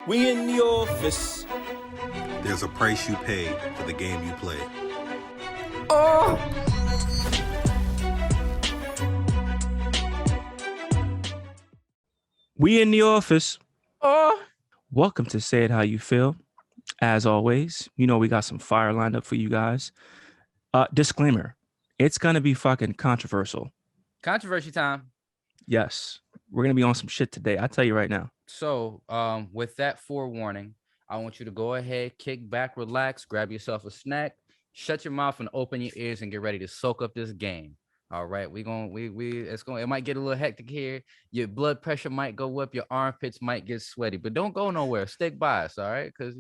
We in the office. There's a price you pay for the game you play. Oh! We in the office. Oh! Welcome to Say It How You Feel. As always, you know we got some fire lined up for you guys. Disclaimer, it's going to be fucking controversial. Controversy time. Yes, we're going to be on some shit today. I tell you right now. So, with that forewarning, I want you to go ahead, kick back, relax, grab yourself a snack, shut your mouth and open your ears and get ready to soak up this game. All right, it might get a little hectic here. Your blood pressure might go up, your armpits might get sweaty, but don't go nowhere. Stick by us, all right? Because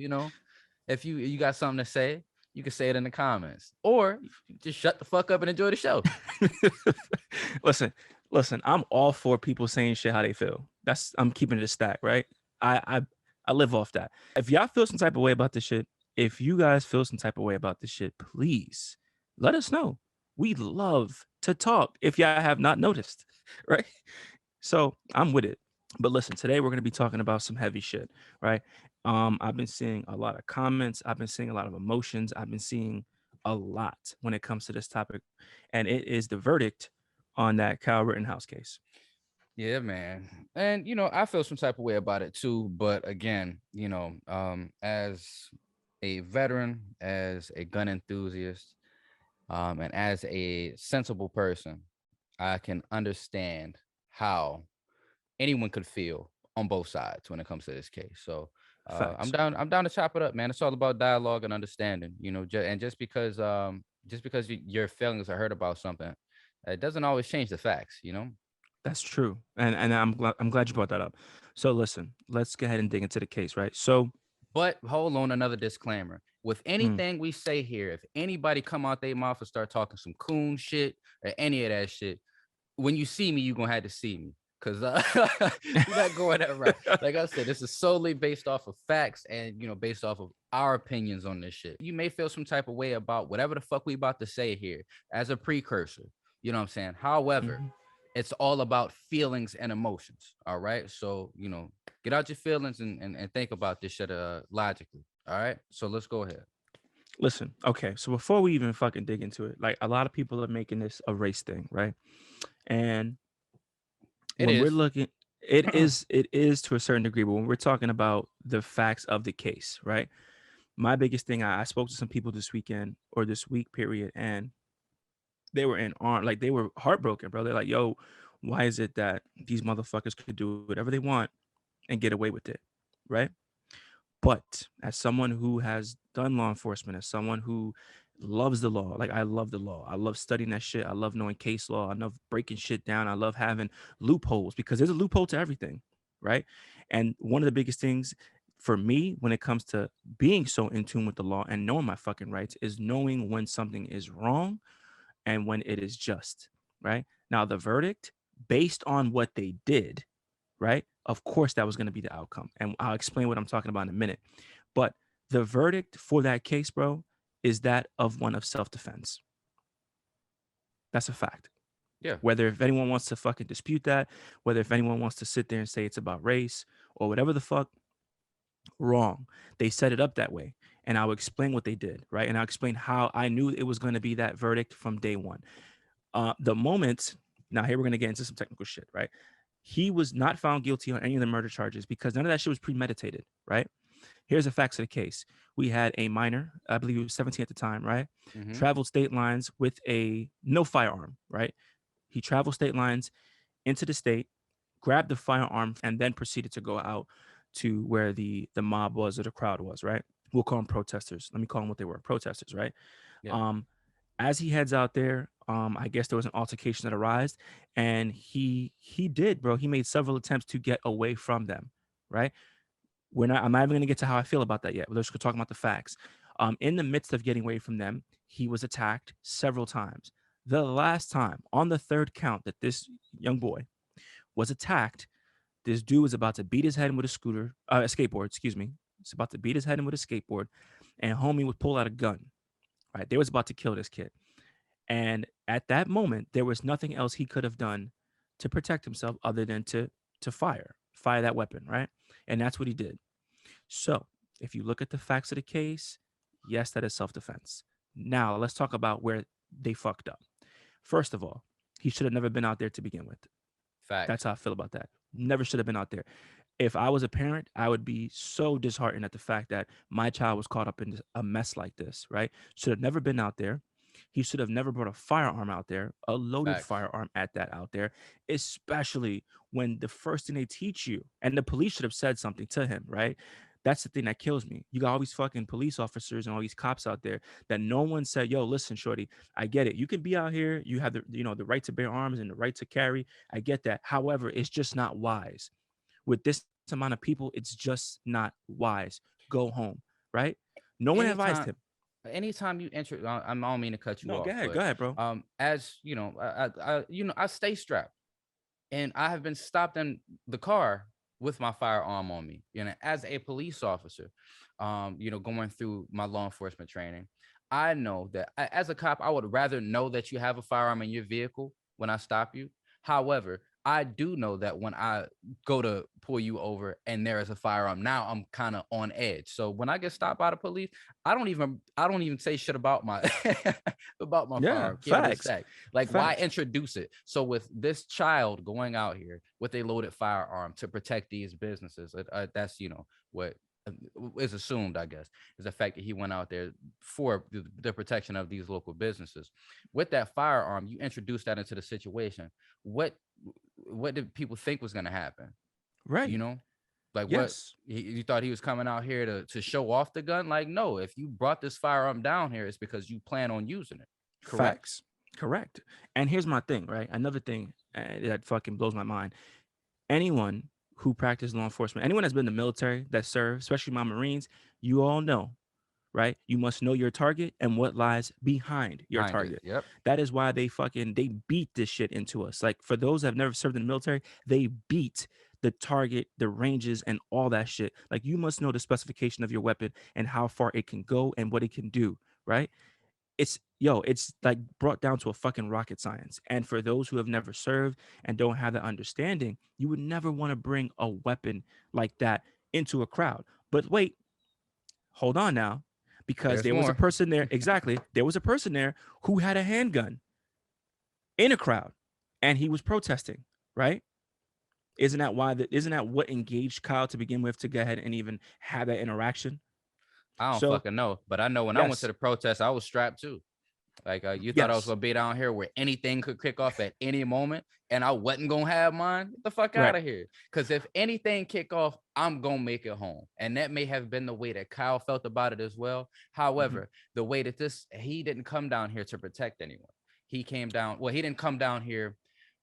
if you got something to say, you can say it in the comments, or just shut the fuck up and enjoy the show. Listen, I'm all for people saying shit how they feel. I'm keeping it a stack, right? I live off that. If y'all feel some type of way about this shit, if you guys feel some type of way about this shit, please let us know. We love to talk if y'all have not noticed, right? So I'm with it. But listen, today we're going to be talking about some heavy shit, right? I've been seeing a lot of comments. I've been seeing a lot of emotions. I've been seeing a lot when it comes to this topic. And it is the verdict on that Kyle Rittenhouse case. Yeah, man. And, I feel some type of way about it too. But again, as a veteran, as a gun enthusiast, and as a sensible person, I can understand how anyone could feel on both sides when it comes to this case. So I'm down to chop it up, man. It's all about dialogue and understanding, and just because your feelings are hurt about something, it doesn't always change the facts, That's true. And I'm glad you brought that up. So listen, let's go ahead and dig into the case, right? So but hold on, another disclaimer. With anything we say here, if anybody come out their mouth and start talking some coon shit or any of that shit, when you see me, you're gonna have to see me. Cause you're not going that right. Like I said, this is solely based off of facts and based off of our opinions on this shit. You may feel some type of way about whatever the fuck we about to say here as a precursor. You know what I'm saying? However, it's all about feelings and emotions. All right. So, get out your feelings and think about this shit logically. All right. So let's go ahead. Listen, okay. So before we even fucking dig into it, like a lot of people are making this a race thing, right? And we're looking, it is to a certain degree, but when we're talking about the facts of the case, right? My biggest thing, I spoke to some people this weekend or this week period, and they were they were heartbroken, bro. They're like, yo, why is it that these motherfuckers could do whatever they want and get away with it, right? But as someone who has done law enforcement, as someone who loves the law, like I love the law. I love studying that shit. I love knowing case law. I love breaking shit down. I love having loopholes because there's a loophole to everything, right? And one of the biggest things for me when it comes to being so in tune with the law and knowing my fucking rights is knowing when something is wrong and when it is just, right? Now, the verdict, based on what they did, right? Of course, that was going to be the outcome. And I'll explain what I'm talking about in a minute. But the verdict for that case, bro, is that of one of self-defense. That's a fact. Yeah. Whether if anyone wants to fucking dispute that, whether if anyone wants to sit there and say it's about race or whatever the fuck, wrong. They set it up that way. And I'll explain what they did, right? And I'll explain how I knew it was going to be that verdict from day one. The moment, now here we're going to get into some technical shit, right? He was not found guilty on any of the murder charges because none of that shit was premeditated, right? Here's the facts of the case. We had a minor, I believe he was 17 at the time, right? Traveled state lines with no firearm, right? He traveled state lines into the state, grabbed the firearm, and then proceeded to go out to where the mob was or the crowd was, right? We'll call them protesters. Let me call them what they were, protesters, right? Yeah. As he heads out there, I guess there was an altercation that arose, and he did, bro. He made several attempts to get away from them, right? I'm not even going to get to how I feel about that yet. We're just going to talk about the facts. In the midst of getting away from them, he was attacked several times. The last time, on the third count, that this young boy was attacked, this dude was about to beat his head in with a skateboard, excuse me. He's about to beat his head in with a skateboard, and homie would pull out a gun, right? They was about to kill this kid. And at that moment, there was nothing else he could have done to protect himself other than to fire that weapon, right? And that's what he did. So if you look at the facts of the case, yes, that is self-defense. Now let's talk about where they fucked up. First of all, he should have never been out there to begin with. That's Facts. how I feel about that. Never should have been out there. If I was a parent, I would be so disheartened at the fact that my child was caught up in a mess like this, right? Should have never been out there. He should have never brought a firearm out there, a loaded Facts. firearm at that out there, especially when the first thing they teach you, and the police should have said something to him, right? That's the thing that kills me. You got all these fucking police officers and all these cops out there that no one said, "Yo, listen, shorty, I get it. You can be out here. You have the right to bear arms and the right to carry. I get that. However, it's just not wise with this amount of people. It's just not wise. Go home, right? No one advised him. Anytime, anytime you enter, I don't mean to cut you No, off, go but ahead, bro. as you know, I stay strapped, and I have been stopped in the car with my firearm on me. As a police officer, going through my law enforcement training, I know that as a cop, I would rather know that you have a firearm in your vehicle when I stop you. However, I do know that when I go to pull you over and there is a firearm, now I'm kind of on edge. So when I get stopped by the police, I don't even say shit about my about my Yeah, firearm. Keep it a facts, stack. Like, why facts. introduce it? So with this child going out here with a loaded firearm to protect these businesses, that's what is assumed, I guess, is the fact that he went out there for the protection of these local businesses. With that firearm, you introduce that into the situation. What what did people think was going to happen? You Right. know, like what Yes. you thought he was coming out here to show off the gun? Like, no, if you brought this firearm down here, it's because you plan on using it. Correct? Facts. Correct. And here's my thing, right? Another thing that fucking blows my mind. Anyone who practiced law enforcement, anyone that's been in the military that served, especially my Marines, you all know, right? You must know your target and what lies behind your Behind it. target. Yep. That is why they beat this shit into us. Like for those that have never served in the military, they beat the target, the ranges, and all that shit. Like you must know the specification of your weapon and how far it can go and what it can do, right? It's like brought down to a fucking rocket science. And for those who have never served and don't have that understanding, you would never want to bring a weapon like that into a crowd. But wait, hold on now, because There's there was a more. person there. Exactly. There was a person there who had a handgun in a crowd and he was protesting, right? Isn't that what engaged Kyle to begin with to go ahead and even have that interaction? I don't So fucking know, but I know when I went to yes, the protest, I was strapped too. Like, you thought I was yes, gonna be down here where anything could kick off at any moment, and I wasn't gonna have mine? Get the fuck out right. of here! Because if anything kick off, I'm gonna make it home, and that may have been the way that Kyle felt about it as well. Mhm. However, the way that he didn't come down here to protect anyone. He came down. Well, he didn't come down here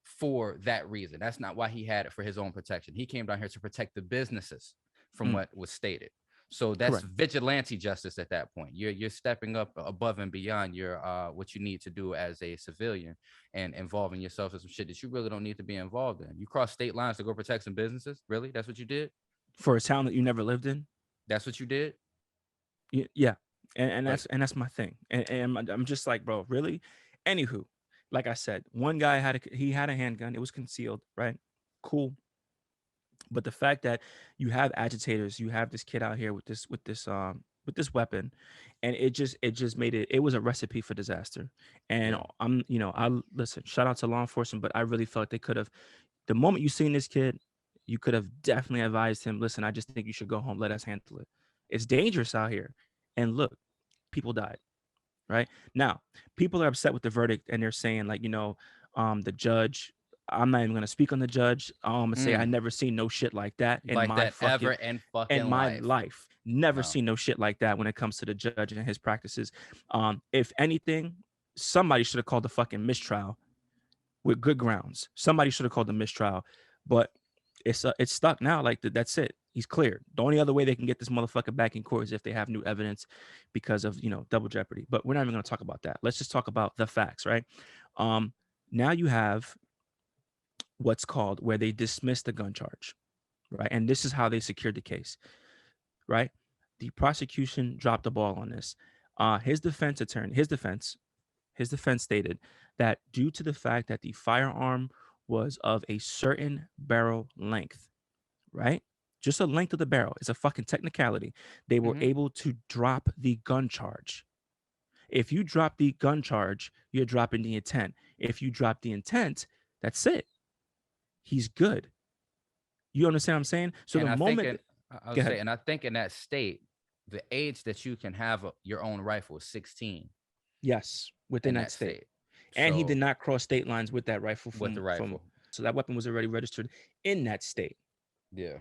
for that reason. That's not why he had it, for his own protection. He came down here to protect the businesses from Mm, what was stated. So that's correct. vigilante justice at that point. You're stepping up above and beyond your what you need to do as a civilian, and involving yourself in some shit that you really don't need to be involved in. You cross state lines to go protect some businesses. Really? That's what you did? For a town that you never lived in. That's what you did? Yeah, and Like, that's my thing, and I'm just like, bro, really. Anywho, like I said, one guy he had a handgun. It was concealed, right? Cool. But the fact that you have agitators, you have this kid out here with this weapon, and it just made it was a recipe for disaster. And yeah. I listen, shout out to law enforcement, but I really felt they could have, the moment you seen this kid, you could have definitely advised him, listen, I just think you should go home, let us handle it. It's dangerous out here. And look, people died, right? Now, people are upset with the verdict and they're saying, like, the judge, I'm not even gonna speak on the judge. I'm gonna say I Mm, never seen no shit like that like that ever in in fucking my life. life. Never No. seen no shit like that when it comes to the judge and his practices. If anything, somebody should have called the fucking mistrial with good grounds. Somebody should have called the mistrial, but it's stuck now. Like that's it. He's cleared. The only other way they can get this motherfucker back in court is if they have new evidence because of double jeopardy. But we're not even going to talk about that. Let's just talk about the facts, right? Um, Now you have what's called where they dismiss the gun charge, right? And this is how they secured the case, right? The prosecution dropped the ball on this. His defense stated that due to the fact that the firearm was of a certain barrel length, right? Just the length of the barrel. It's a fucking technicality. They were able to drop the gun charge. If you drop the gun charge, you're dropping the intent. If you drop the intent, that's it. He's good. You understand what I'm saying? So And the I think moment, I go would ahead. say, and I think in that state, the age that you can have your own rifle is 16 Yes, within in that that state. state. And he did So not cross state lines with that rifle with the from rifle, so that weapon was already registered in that state. yeah,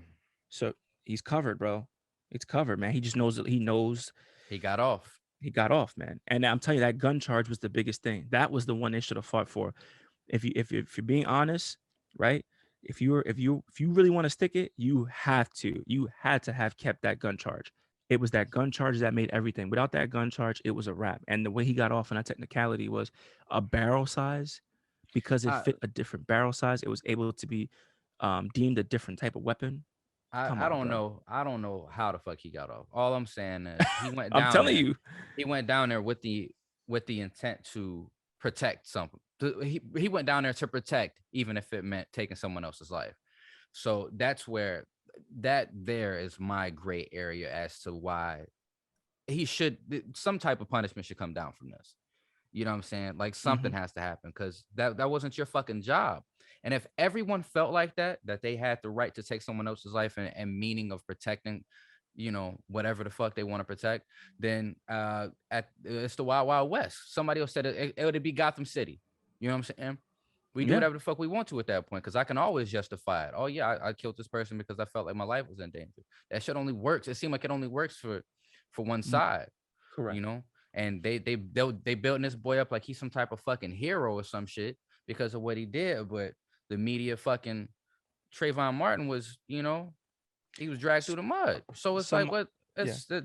So he's covered, bro. It's covered, man. He just knows that he knows he got off. he got off, man. And I'm telling you, that gun charge was the biggest thing. That was the one they should have fought for. If you're being honest, right? If you really want to stick it, you had to have kept that gun charge. It was that gun charge that made everything. Without that gun charge, it was a wrap. And the way he got off on that technicality was a barrel size, because it I fit a different barrel size. It was able to be deemed a different type of weapon. Come I on, don't bro. know. I don't know how the fuck he got off. All I'm saying is he went I'm down telling there. you. He went down there with the intent to protect something. He went down there to protect, even if it meant taking someone else's life. So that's where that there is my gray area as to why he should some type of punishment should come down from this. You know what I'm saying? Like something has to happen because that wasn't your fucking job. And if everyone felt like that they had the right to take someone else's life and meaning of protecting, whatever the fuck they want to protect, then it's the wild, wild west. Somebody else said it would be Gotham City. You know what I'm saying? We do Yeah. whatever the fuck we want to at that point because I can always justify it. Oh yeah, I killed this person because I felt like my life was in danger. That shit only works. It seemed like it only works for one side, Correct. and they building this boy up like he's some type of fucking hero or some shit because of what he did. But the media fucking Trayvon Martin was, he was dragged through the mud. So it's like Some what Yeah.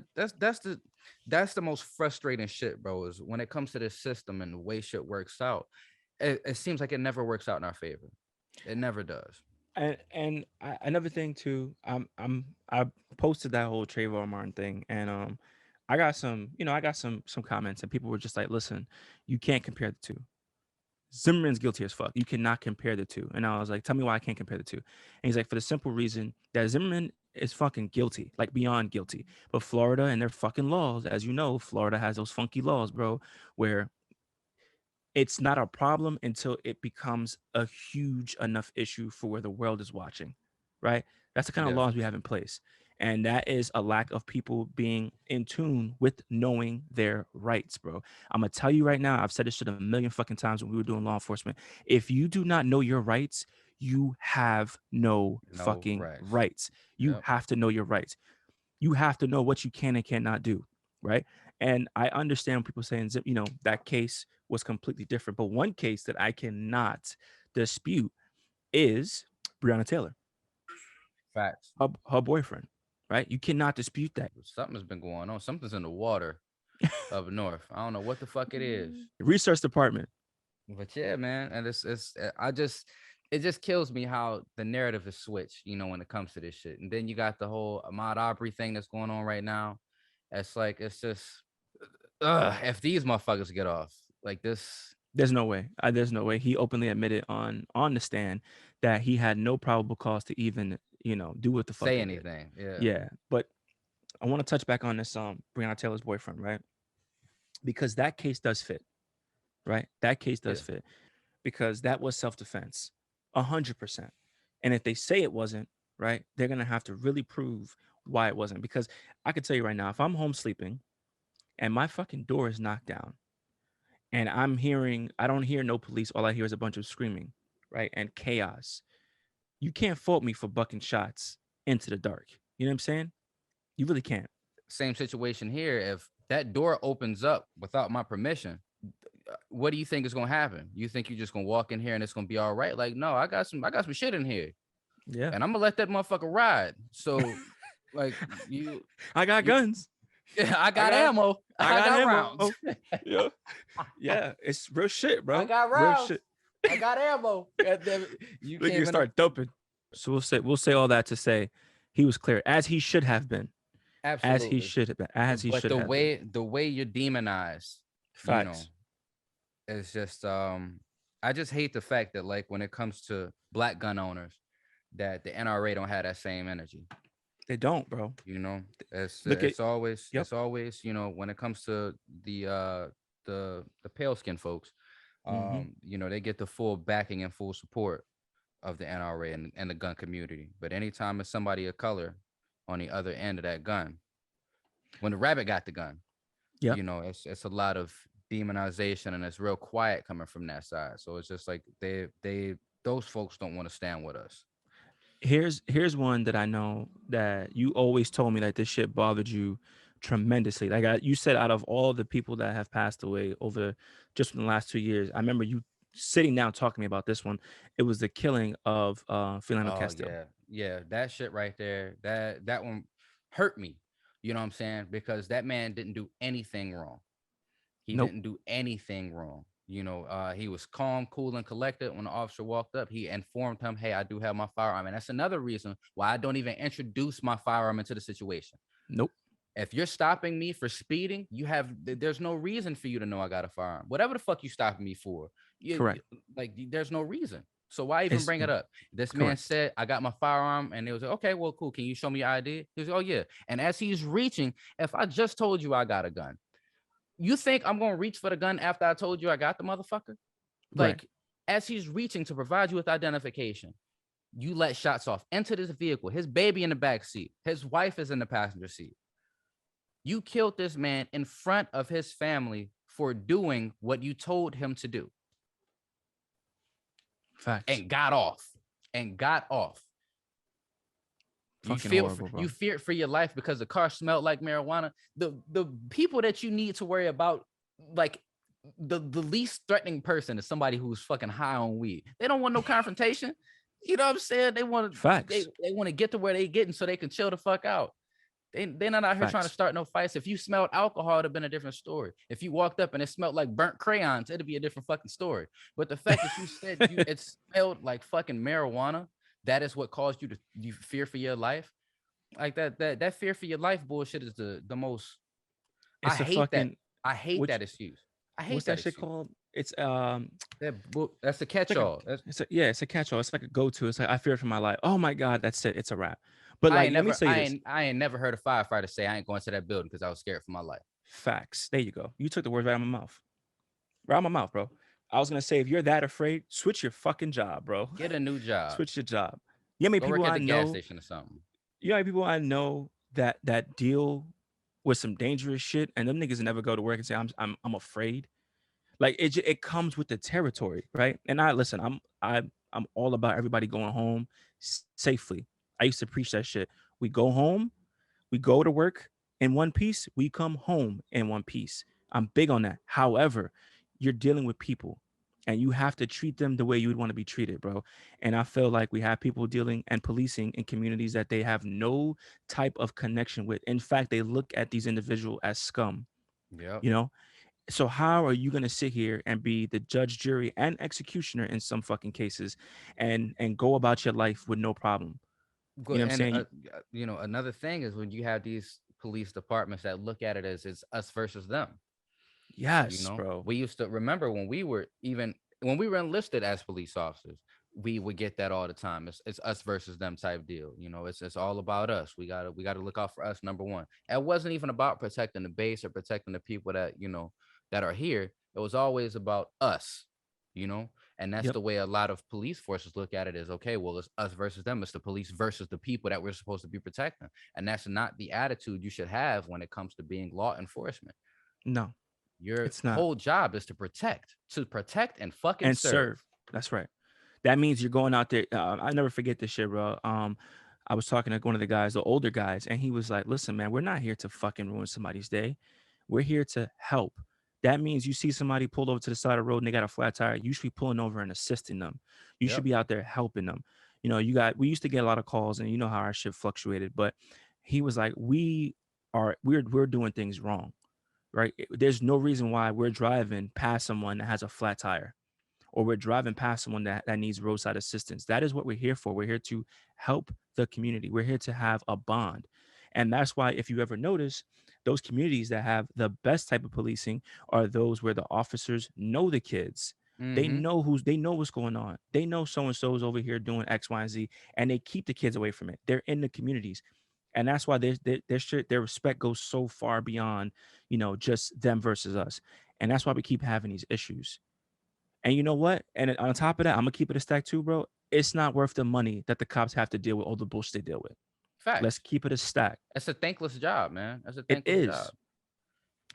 that's the most frustrating shit, bro, is when it comes to this system and the way shit works out. It seems like it never works out in our favor. It never does. And another thing too, I posted that whole Trayvon Martin thing, and I got some comments, and people were just like, listen, you can't compare the two. Zimmerman's guilty as fuck. You cannot compare the two. And I was like, tell me why I can't compare the two. And he's like, for the simple reason that Zimmerman is fucking guilty, like beyond guilty. But Florida and their fucking laws, as you know, Florida has those funky laws, bro, where it's not a problem until it becomes a huge enough issue for where the world is watching, right? That's the kind of Yeah. laws we have in place. And that is a lack of people being in tune with knowing their rights, bro. I'm going to tell you right now, I've said this shit a million fucking times when we were doing law enforcement. If you do not know your rights, you have no No fucking rest. rights. You Yep. have to know your rights. You have to know what you can and cannot do, right? And I understand people saying, that case was completely different. But one case that I cannot dispute is Brianna Taylor, Facts. her boyfriend, right? You cannot dispute that. Something's been going on. Something's in the water up north. I don't know what the fuck it is. Research department. But yeah, man, and it just kills me how the narrative is switched, when it comes to this shit. And then you got the whole Ahmaud Arbery thing that's going on right now. It's just, if these motherfuckers get off like this, There's no way. There's no way. He openly admitted on the stand that he had no probable cause to even, do what the fuck say they did. anything. Yeah. Yeah, but I want to touch back on this Brianna Taylor's boyfriend, right? Because that case does fit, right? That case does Yeah. fit because that was self-defense, 100%. And if they say it wasn't, right, they're gonna have to really prove why it wasn't. Because I could tell you right now, if I'm home sleeping and my fucking door is knocked down and I don't hear no police, all I hear is a bunch of screaming, right, and chaos. You can't fault me for bucking shots into the dark. You know what I'm saying? You really can't. Same situation here. If that door opens up without my permission, what do you think is gonna happen? You think you're just gonna walk in here and it's gonna be all right? Like, no, I got some shit in here. Yeah. And I'm gonna let that motherfucker ride. So, like, I got guns. Yeah, I got ammo. I got ammo. rounds. Yeah. Yeah. It's real shit, bro. I got real rounds. shit. I got ammo. You Look, can't you start doping. So we'll say all that to say he was clear, as he should have been. Absolutely. As he should have been. As he but should have been. the way you're demonized, Facts. it's just I just hate the fact that, like, when it comes to black gun owners, that the NRA don't have that same energy. They don't, bro. You know, it's Look at it's always yep. it's always when it comes to the pale skin folks, Mm-hmm. they get the full backing and full support of the NRA and the gun community. But anytime it's somebody of color on the other end of that gun, when the rabbit got the gun, Yep. it's a lot of demonization and it's real quiet coming from that side. So it's just like they those folks don't want to stand with us. Here's one that I know that you always told me that this shit bothered you tremendously. Like you said, out of all the people that have passed away over just in the last 2 years, I remember you sitting down talking to me about this one. It was the killing of Philando Oh Castile. yeah, yeah, that shit right there. That one hurt me. You know what I'm saying? Because that man didn't do anything wrong. He Nope. didn't do anything wrong. He was calm, cool, and collected. When the officer walked up, he informed him, "Hey, I do have my firearm," and that's another reason why I don't even introduce my firearm into the situation. Nope. If you're stopping me for speeding, there's no reason for you to know I got a firearm. Whatever the fuck you stopping me for, Correct. there's no reason. So why even It's bring it up? This man correct. said, "I got my firearm," and it was like, "Okay, well, cool. Can you show me your ID?" He was, "Oh yeah." And as he's reaching, if I just told you I got a gun, you think I'm gonna reach for the gun after I told you I got the motherfucker? Right. Like, as he's reaching to provide you with identification, you let shots off into this vehicle. His baby in the back seat. His wife is in the passenger seat. You killed this man in front of his family for doing what you told him to do Facts. and got off. And got off. Fucking horrible, You bro. feared for your life because the car smelled like marijuana. The people that you need to worry about, like the least threatening person is somebody who's fucking high on weed. They don't want no confrontation. You know what I'm saying? Facts. They want to get to where they getting so they can chill the fuck out. They're not out here trying to Facts. start no fights. If you smelled alcohol, it'd have been a different story. If you walked up and it smelled like burnt crayons, it'd be a different fucking story. But the fact that you said it smelled like fucking marijuana, that is what caused you fear for your life. Like that fear for your life bullshit is the most. I It's a hate that. fucking I hate which that excuse. I hate what's that that shit excuse. called? It's That's a it's like a catch-all. it's a catch-all. It's like a go-to. It's like I fear for my life. Oh my god, that's it. It's a wrap. But like, let me say this. I ain't never heard a firefighter say I ain't going to that building because I was scared for my life. Facts. There you go. You took the words right out of my mouth. Right out of my mouth, bro. I was gonna say, if you're that afraid, switch your fucking job, bro. Get a new job. Switch your job. You know how many Go people work at I the gas know? station or something. You know how many people I know that deal with some dangerous shit, and them niggas never go to work and say, I'm afraid. Like it comes with the territory, right? And I listen, I'm all about everybody going home safely. I used to preach that shit. We go home, we go to work in one piece, we come home in one piece. I'm big on that. However, you're dealing with people and you have to treat them the way you would want to be treated, bro. And I feel like we have people dealing and policing in communities that they have no type of connection with. In fact, they look at these individuals as scum, Yep. you know? So how are you going to sit here and be the judge, jury, and executioner in some fucking cases and go about your life with no problem? You know Good. what I'm And saying? another thing is when you have these police departments that look at it as it's us versus them. Yes, bro. We used to remember when we were enlisted as police officers, we would get that all the time. It's us versus them type deal. It's all about us. We gotta look out for us, number one. It wasn't even about protecting the base or protecting the people that are here. It was always about us, you know. And that's Yep. the way a lot of police forces look at it is, okay, well, it's us versus them. It's the police versus the people that we're supposed to be protecting. And that's not the attitude you should have when it comes to being law enforcement. No, Your it's not. whole job is to protect and fucking And serve. serve. That's right. That means you're going out there. I never forget this shit, bro. I was talking to one of the guys, the older guys, and he was like, "Listen, man, we're not here to fucking ruin somebody's day. We're here to help. That means you see somebody pulled over to the side of the road and they got a flat tire. You should be pulling over and assisting them. You should Yep. be out there helping them. We used to get a lot of calls, and you know how our shit fluctuated. But he was like, we're doing things wrong, right? There's no reason why we're driving past someone that has a flat tire or we're driving past someone that needs roadside assistance. That is what we're here for. We're here to help the community. We're here to have a bond. And that's why, if you ever notice, those communities that have the best type of policing are those where the officers know the kids. Mm-hmm. They know what's going on. They know so and so is over here doing X, Y, and Z, and they keep the kids away from it. They're in the communities. And that's why their respect goes so far beyond, just them versus us. And that's why we keep having these issues. And you know what? And on top of that, I'm gonna keep it a stack too, bro. It's not worth the money that the cops have to deal with all the bullshit they deal with. Let's Facts. keep it a stack. That's a thankless job, man. That's a It thankless job. is.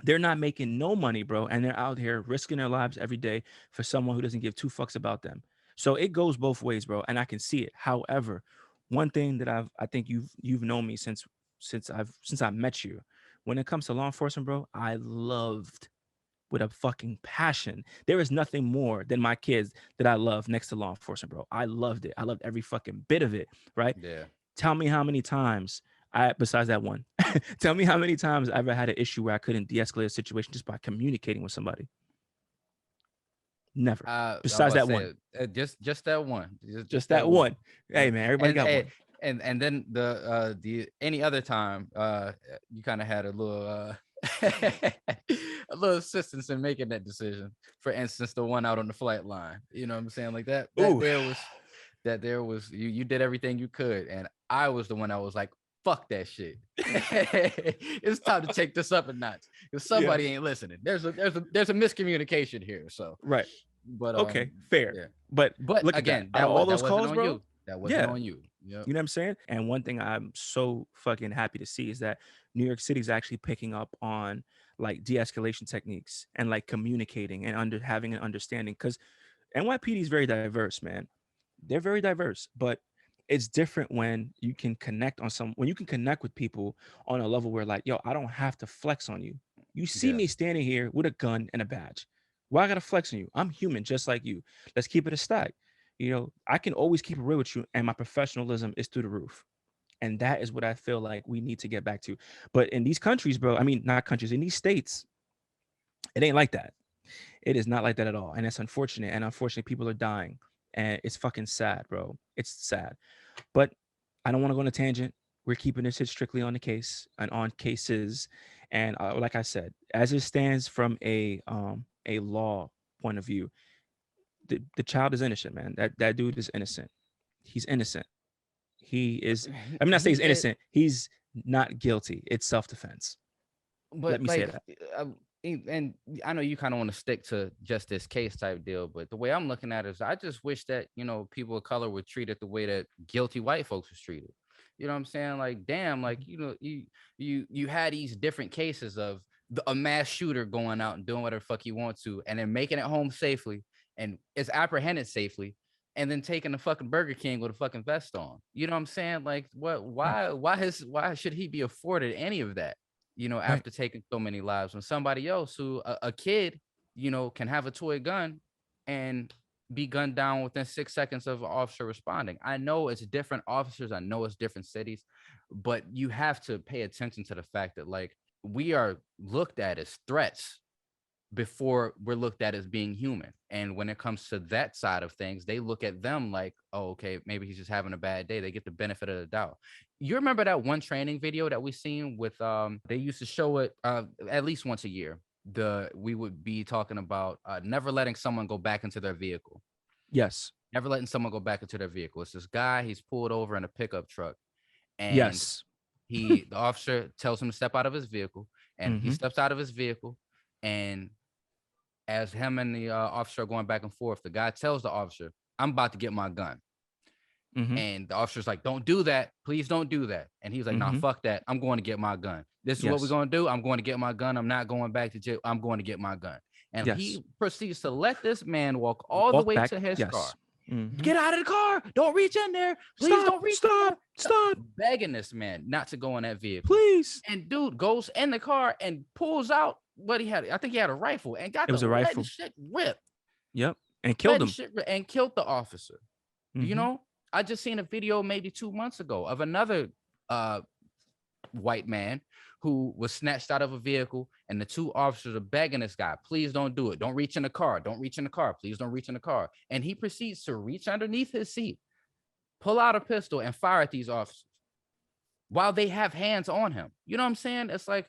They're not making no money, bro, and they're out here risking their lives every day for someone who doesn't give two fucks about them. So it goes both ways, bro, and I can see it. However, one thing that I think you've known me since I met you. When it comes to law enforcement, bro, I loved with a fucking passion. There is nothing more than my kids that I love next to law enforcement, bro. I loved it. I loved every fucking bit of it, right? Yeah. Tell me how many times besides that one, tell me how many times I ever had an issue where I couldn't de-escalate a situation just by communicating with somebody. Never. I was Besides about that to say, one. just that one. Just that one. Hey Yeah. man, everybody got one. And then the any other time you kind of had a little a little assistance in making that decision. For instance, the one out on the flight line. You know what I'm saying? Like that there was you did everything you could, and I was the one that was like, fuck that shit. It's time to take this up a notch because somebody ain't listening. There's a miscommunication here. So right. but okay, fair. Yeah. But look again, that, all those wasn't calls, on bro. You. That wasn't on you. Yep. You know what I'm saying? And one thing I'm so fucking happy to see is that New York City is actually picking up on like de-escalation techniques and like communicating and having an understanding, because NYPD is very diverse, man. They're very diverse, but it's different when you can connect when you can connect with people on a level where like, yo, I don't have to flex on you. You see me standing here with a gun and a badge. Why I gotta flex on you? I'm human just like you. Let's keep it a stack. I can always keep it real with you, and my professionalism is through the roof. And that is what I feel like we need to get back to. But in these countries, bro, I mean, not countries, in these states, it ain't like that. It is not like that at all. And it's unfortunate. And unfortunately, people are dying. And it's fucking sad, bro. It's sad. But I don't want to go on a tangent. We're keeping this shit strictly on the case and on cases. And like I said, as it stands from a law point of view, the child is innocent, man. That dude is innocent. He's innocent. He is. I mean, not say he's innocent. He's not guilty. It's self-defense. But let me say that. And I know you kind of want to stick to just this case type deal, but the way I'm looking at it is I just wish that, people of color were treated the way that guilty white folks was treated. You know what I'm saying? Like, damn, like, you had these different cases of a mass shooter going out and doing whatever the fuck he wants to, and then making it home safely and is apprehended safely, and then taking the fucking Burger King with a fucking vest on. You know what I'm saying? Like, why should he be afforded any of that? After taking so many lives, when somebody else who a kid, can have a toy gun and be gunned down within 6 seconds of an officer responding. I know it's different officers. I know it's different cities, but you have to pay attention to the fact that like we are looked at as threats before we're looked at as being human. And when it comes to that side of things, they look at them like, oh, okay, maybe he's just having a bad day. They get the benefit of the doubt. You remember that one training video that we seen with they used to show it at least once a year. We would be talking about never letting someone go back into their vehicle. Yes. Never letting someone go back into their vehicle. It's this guy, he's pulled over in a pickup truck. And yes. The officer tells him to step out of his vehicle, and he steps out of his vehicle, and as him and the officer are going back and forth, the guy tells the officer, I'm about to get my gun. And the officer's like, don't do that. Please don't do that. And he's like, nah, fuck that. I'm going to get my gun. This is what we're going to do. I'm going to get my gun. I'm not going back to jail. I'm going to get my gun. And he proceeds to let this man walk the way back to his car. Get out of the car. Don't reach in there. Please don't reach. Stop. Begging this man not to go in that vehicle. Please. And dude goes in the car and pulls out what he had. I think he had a rifle and got the rifle shit ripped. Yep. And killed him. And killed the officer. I just seen a video maybe 2 months ago of another white man who was snatched out of a vehicle, and the two officers are begging this guy, please don't do it. Don't reach in the car. Don't reach in the car. Please don't reach in the car. And he proceeds to reach underneath his seat, pull out a pistol, and fire at these officers while they have hands on him. You know what I'm saying? It's like,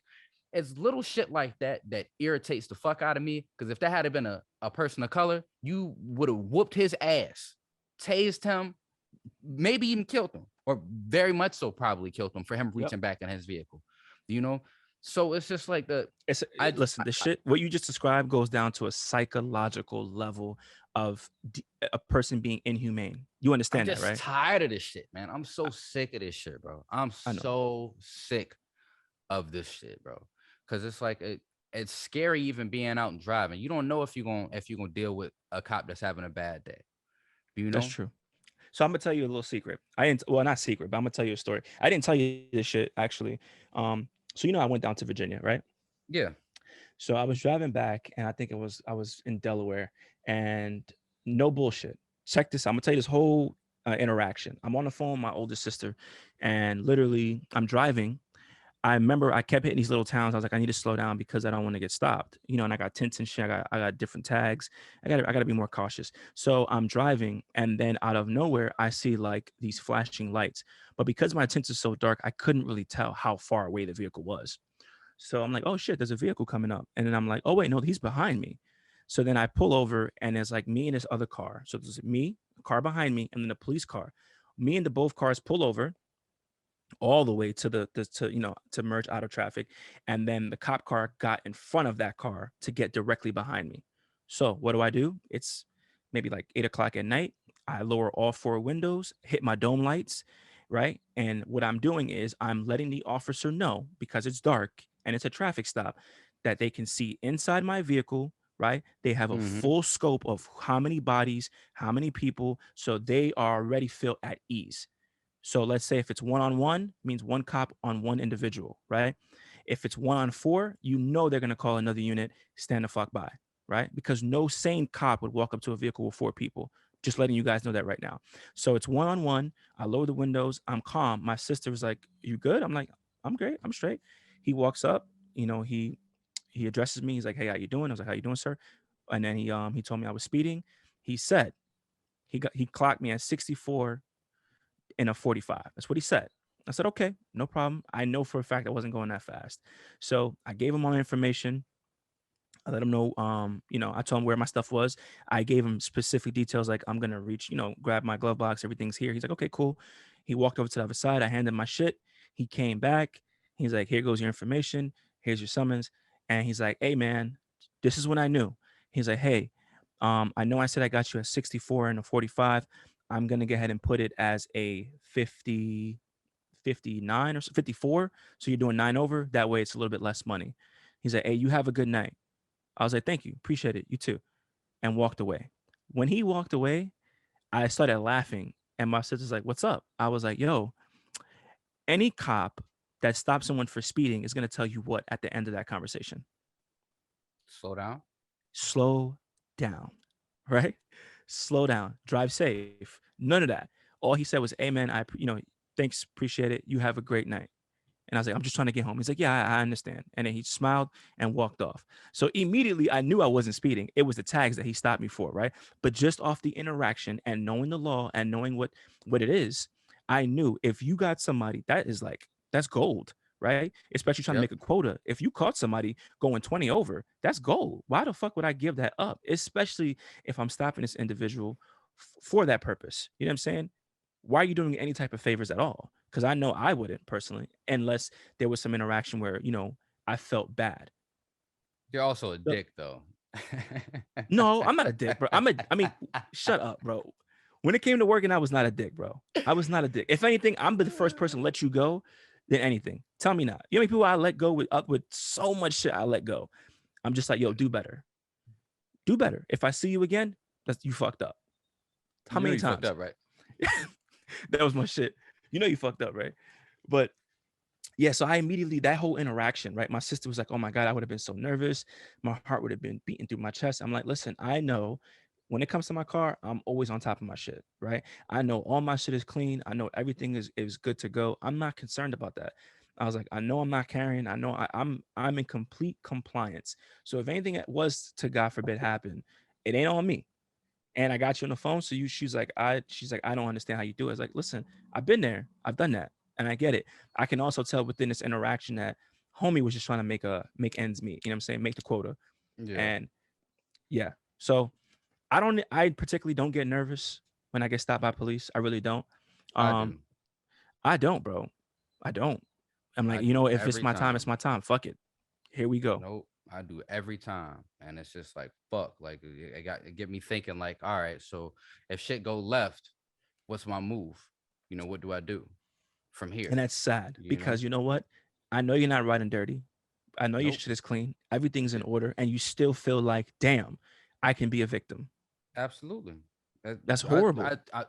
it's little shit like that irritates the fuck out of me. Because if that had been a person of color, you would have whooped his ass, tased him, maybe even killed him. or very much so probably killed him for him Yep. reaching back in his vehicle. You know, so it's just like Listen, the shit what you just described goes down to a psychological level of a person being inhumane. You I'm understand that, just right? tired of this shit, man. I'm so I, sick of this shit, bro. I'm I know. so sick of this shit, bro. Cause it's like it's scary even being out and driving. You don't know if you're gonna deal with a cop that's having a bad day. You That's know? true. So I'm gonna tell you a little secret. I didn't, well, not secret, but I'm gonna tell you a story. I didn't tell you this shit actually. So I went down to Virginia, right? Yeah. So I was driving back, and I was in Delaware, and no bullshit. Check this. I'm gonna tell you this whole interaction. I'm on the phone with my older sister, and literally I'm driving. I remember I kept hitting these little towns. I was like, I need to slow down because I don't want to get stopped. And I got tints and shit. I got different tags. I gotta be more cautious. So I'm driving, and then out of nowhere, I see like these flashing lights. But because my tints are so dark, I couldn't really tell how far away the vehicle was. So I'm like, oh shit, there's a vehicle coming up. And then I'm like, oh wait, no, he's behind me. So then I pull over, and it's like me and this other car. So there's me, a car behind me, and then a police car. Me and the both cars pull over all the way to the to to merge out of traffic, and then the cop car got in front of that car to get directly behind me. So what do? It's maybe like 8 o'clock at night. I lower all four windows, hit my dome lights, right? And what I'm doing is I'm letting the officer know, because it's dark and it's a traffic stop, that they can see inside my vehicle, right? They have a Mm-hmm. full scope of how many bodies, how many people, so they are already feel at ease. So let's say if it's one on one, means one cop on one individual, right? If it's one on four, they're going to call another unit, stand the fuck by, right? Because no sane cop would walk up to a vehicle with four people. Just letting you guys know that right now. So it's one on one. I lower the windows. I'm calm. My sister was like, "You good?" I'm like, "I'm great. I'm straight." He walks up. He addresses me. He's like, "Hey, how you doing?" I was like, "How you doing, sir?" And then he told me I was speeding. He said he clocked me at 64 in a 45. That's what he said. I said, okay, no problem. I know for a fact I wasn't going that fast. So I gave him all the information. I let him know, I told him where my stuff was. I gave him specific details, like I'm gonna reach, grab my glove box, everything's here. He's like, okay, cool. He walked over to the other side. I handed him my shit. He came back. He's like, here goes your information. Here's your summons. And he's like, hey man, this is when I knew. He's like, hey, I know I said I got you a 64 and a 45. I'm gonna go ahead and put it as a 50, 59 or 54. So you're doing 9 over. That way it's a little bit less money. He's like, hey, you have a good night. I was like, thank you. Appreciate it. You too. And walked away. When he walked away, I started laughing. And my sister's like, what's up? I was like, yo, any cop that stops someone for speeding is going to tell you what at the end of that conversation? Slow down. Slow down, right? Slow down, drive safe. None of that. All he said was, hey, man, thanks, appreciate it. You have a great night. And I was like, I'm just trying to get home. He's like, yeah, I understand. And then he smiled and walked off. So immediately I knew I wasn't speeding. It was the tags that he stopped me for, right? But just off the interaction and knowing the law and knowing what it is, I knew if you got somebody, that's gold, right? Especially trying to Yep. make a quota. If you caught somebody going 20 over, that's gold. Why the fuck would I give that up? Especially if I'm stopping this individual for that purpose. You know what I'm saying? Why are you doing any type of favors at all? Because I know I wouldn't personally, unless there was some interaction where I felt bad. You're also a So- dick, though. no, I'm not a dick, bro. I mean, shut up, bro. When it came to working, I was not a dick, bro. I was not a dick. If anything, I'm the first person to let you go than anything. Tell me not. You know how many people I let go with so much shit I let go. I'm just like, yo, do better. Do better. If I see you again, that's you fucked up. How You know many you fucked times? up, right? That was my shit. You fucked up, right? But yeah, so I immediately, that whole interaction, right? My sister was like, oh my God, I would have been so nervous. My heart would have been beating through my chest. I'm like, listen, I know when it comes to my car, I'm always on top of my shit, right? I know all my shit is clean. I know everything is good to go. I'm not concerned about that. I was like, I know I'm not carrying. I know I'm in complete compliance. So if anything that was to God forbid happen, it ain't on me. And I got you on the phone. So she's like, I don't understand how you do it. I was like, listen, I've been there. I've done that. And I get it. I can also tell within this interaction that homie was just trying to make ends meet. You know what I'm saying? Make the quota. Yeah, And yeah. So I particularly don't get nervous when I get stopped by police. I really don't. I Um, do. I don't, bro. I don't. I'm like, I you know, do if it's every my time, it's time. my time. Fuck it. Here we go. Nope, I do every time, and it's just like fuck. Like it get me thinking. Like, all right, so if shit go left, what's my move? You know, what do I do from And here? that's sad You know, because you know what? I know you're not riding dirty. I know your nope. shit is clean. Everything's in It, order. And you still feel like, damn, I can be a victim. absolutely. That's horrible.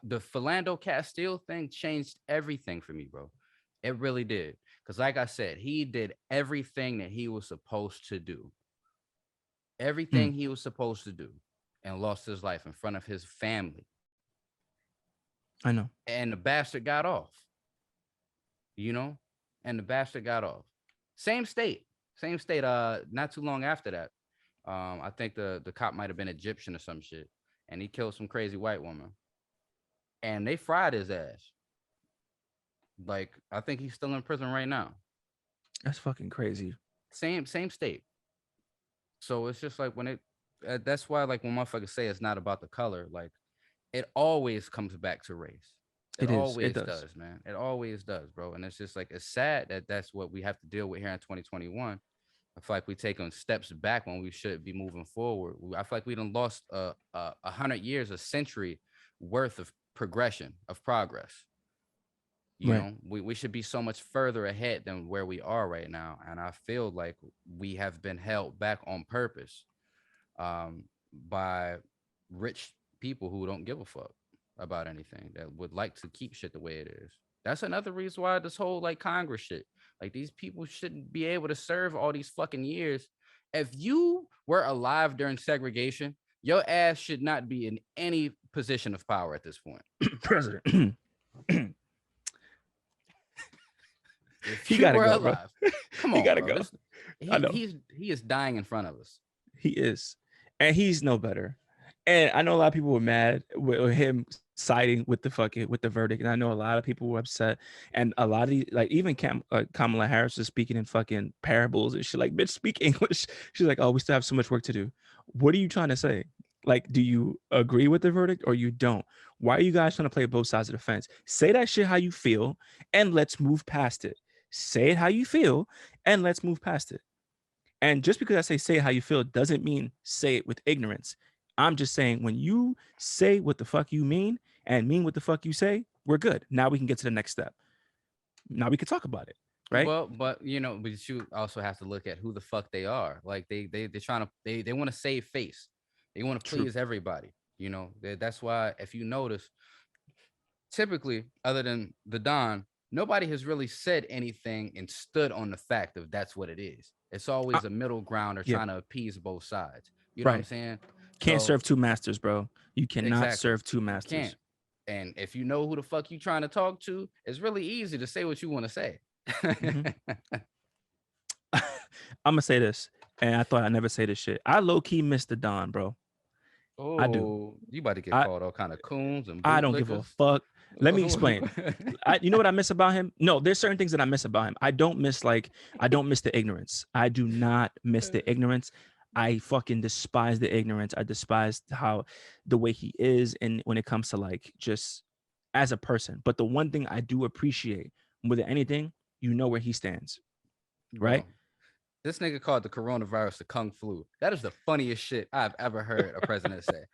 The Philando Castile thing changed everything for me, bro. It really did. Because, like I said, he did everything that he was supposed to do. Hmm, Everything he was supposed to do, and lost his life in front of his family. I know. And the bastard got off, you know? And the bastard got off. Same state. Same state. Not too long after that. I think the cop might have been Egyptian or some shit. And he killed some crazy white woman. And they fried his ass. Like, I think he's still in prison right now. That's fucking crazy. Same state. So it's just like that's why, like, when motherfuckers say it's not about the color, like, it always comes back to race. It It is. It always does. does, man. It always does, bro. And it's just like, it's sad that that's what we have to deal with here in 2021. I feel like we taking steps back when we should be moving forward. I feel like we done lost 100 years, a century worth of progression, of progress. You Right. know, we should be so much further ahead than where we are right now. And I feel like we have been held back on purpose, by rich people who don't give a fuck about anything, that would like to keep shit the way it is. That's another reason why this whole, like, Congress shit, like, these people shouldn't be able to serve all these fucking years. If you were alive during segregation, your ass should not be in any position of power at this point. President. If He you gotta were go, bro. alive, come He on, gotta bro. go. This I know. he is dying in front of us. He is. And he's no better. And I know a lot of people were mad with him siding with the verdict. And I know a lot of people were upset. And a lot of these, like, even Kamala Harris is speaking in fucking parables and shit. Like, bitch, speak English. She's like, oh, we still have so much work to do. What are you trying to say? Like, do you agree with the verdict or you don't? Why are you guys trying to play both sides of the fence? Say that shit how you feel and let's move past it. Say it how you feel and let's move past it. And just because I say it how you feel doesn't mean say it with ignorance. I'm just saying when you say what the fuck you mean and mean what the fuck you say, we're good. Now we can get to the next step. Now we can talk about it, right? Well, but but you also have to look at who the fuck they are. Like, they're trying to, they want to save face. They want to True. please everybody. That's why, if you notice, typically, other than the Don, nobody has really said anything and stood on the fact of that's what it is. It's Uh, always a middle ground or yeah, trying to appease both sides. You know what I'm right. saying? Can't So serve two masters, bro. You cannot exactly, serve two you can't. masters. And if you know who the fuck you trying to talk to, it's really easy to say what you want to say. Mm-hmm. I'm gonna say this, and I thought I'd never say this shit. I low key miss the Don, bro. I do. Oh, you about to get I called all kind of coons and I don't give a bootlickers. fuck. Let me explain. You know what I miss about him? No, there's certain things that I miss about him. I don't miss the ignorance. I do not miss the ignorance. I fucking despise the ignorance. I despise how the way he is, and when it comes to like just as a person. But the one thing I do appreciate more than anything, you know where he stands, right? Bro, this nigga called the coronavirus the kung flu. That is the funniest shit I've ever heard a president say.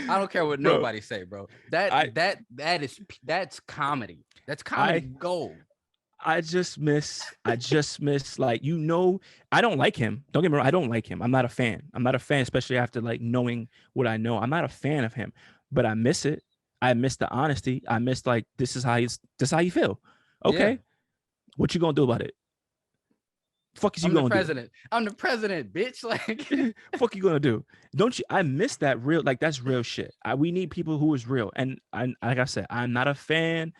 I don't care what Bro, nobody say, bro. I That's comedy. That's comedy I gold. I just miss like I don't like him. Don't get me wrong, I don't like him. I'm not a fan. I'm not a fan, especially after like knowing what I know. I'm not a fan of him, but I miss it. I miss the honesty. I miss like this is how you feel. Yeah. Okay. What you gonna do about it? Fuck is you I'm the gonna do? president. I'm the president, bitch. Like, Fuck you gonna do? Don't you? I miss that real like that's real shit. We need people who is real. And like I said, I'm not a fan.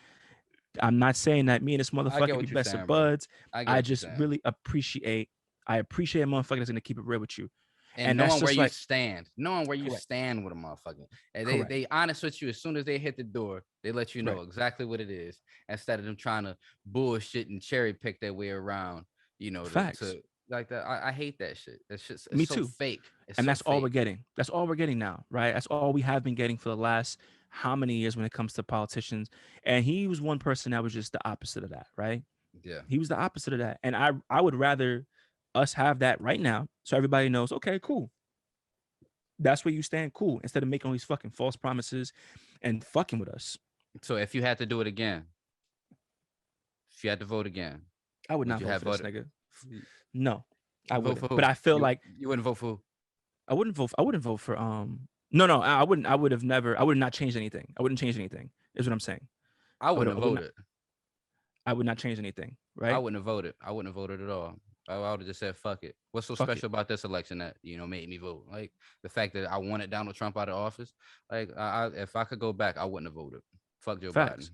I'm not saying that me and this I get motherfucker be what you're best of saying, bro. buds. I get I what you're just saying. really appreciate. I appreciate a motherfucker that's gonna keep it real with you, And and that's knowing where just you like stand, knowing where you correct, stand with a motherfucker. And correct. they honest with you as soon as they hit the door, they let you know Right. exactly what it is, instead of them trying to bullshit and cherry pick their way around, Facts. to like that. I hate that shit. That shit's it's Me so too. fake. It's And so that's all we're fake. getting. That's all we're getting now, right? That's all we have been getting for the last how many years when it comes to politicians. And he was one person that was just the opposite of that, right? Yeah. He was the opposite of that. And I would rather us have that right now so everybody knows, okay, cool. That's where you stand, cool. Instead of making all these fucking false promises and fucking with us. So if you had to do it again, if you had to vote again, I would would not you vote have for this voted? nigga. No, I Vote for wouldn't. But who? I feel like You wouldn't vote for who? I wouldn't vote for no, I wouldn't. I would have never. I would not change anything. I wouldn't change anything. Is what I'm saying. I wouldn't have I would not. voted. I would not change anything. I Right? wouldn't have voted. I wouldn't have voted at all. I would have just said fuck it. What's so Fuck it. special about this election that made me vote? Like the fact that I wanted Donald Trump out of office. Like if I could go back, I wouldn't have voted. Fuck Joe Biden. Facts.